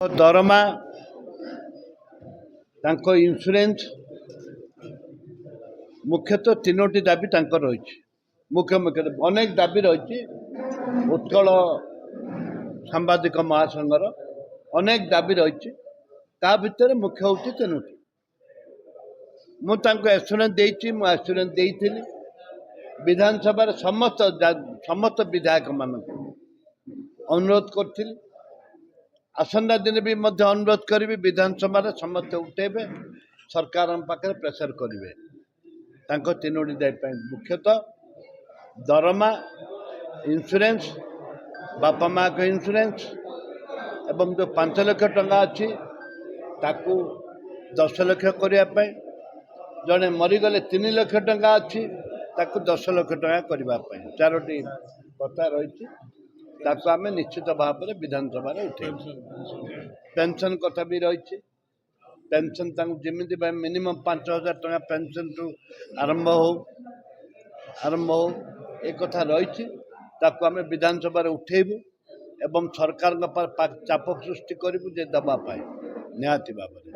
ଦରମା ତାଙ୍କ ଇନ୍ସୁରାନ୍ସ ମୁଖ୍ୟତଃ ତିନୋଟି ଦାବି ତାଙ୍କର ରହିଛି। ମୁଖ୍ୟ ଅନେକ ଦାବି ରହିଛି। ଉତ୍କଳ ସାମ୍ବାଦିକ ମହାସଂଘର ଅନେକ ଦାବି ରହିଛି। ତା ଭିତରେ ମୁଖ୍ୟ ହେଉଛି ତିନୋଟି। ମୁଁ ତାଙ୍କୁ ଆଶ୍ୟୁରାନ୍ସ ଦେଇଛି, ମୁଁ ଆଶ୍ୟୁରାନ୍ସ ଦେଇଥିଲି ବିଧାନସଭାର ସମସ୍ତ ବିଧାୟକମାନଙ୍କୁ ଅନୁରୋଧ କରିଥିଲି। ଆସନ୍ତା ଦିନେ ବି ମଧ୍ୟ ଅନୁରୋଧ କରିବି, ବିଧାନସଭାରେ ସମସ୍ତେ ଉଠେଇବେ, ସରକାରଙ୍କ ପାଖରେ ପ୍ରେସର କରିବେ ତାଙ୍କ ତିନୋଟି ଦାବି ପାଇଁ। ମୁଖ୍ୟତଃ ଦରମା, ଇନ୍ସୁରାନ୍ସ, ବାପା ମାଆଙ୍କ ଇନ୍ସୁରାନ୍ସ ଏବଂ ଯେଉଁ 5 ଲକ୍ଷ ଟଙ୍କା ଅଛି ତାକୁ 10 ଲକ୍ଷ କରିବା ପାଇଁ, ଜଣେ ମରିଗଲେ 3 ଲକ୍ଷ ଟଙ୍କା ଅଛି ତାକୁ 10 ଲକ୍ଷ ଟଙ୍କା କରିବା ପାଇଁ, 4ଟି କଥା ରହିଛି। ତାକୁ ଆମେ ନିଶ୍ଚିତ ଭାବରେ ବିଧାନସଭାରେ ଉଠେଇବୁ। ପେନସନ୍ କଥା ବି ରହିଛି। ପେନସନ୍ ତାଙ୍କୁ ଯେମିତି ମିନିମମ୍ 5,000 ଟଙ୍କା ପେନସନ୍ଠୁ ଆରମ୍ଭ ହଉ ଏ କଥା ରହିଛି। ତାକୁ ଆମେ ବିଧାନସଭାରେ ଉଠେଇବୁ ଏବଂ ସରକାରଙ୍କ ଚାପ ସୃଷ୍ଟି କରିବୁ ଯେ ଦେବା ପାଇଁ ନିହାତି ଭାବରେ।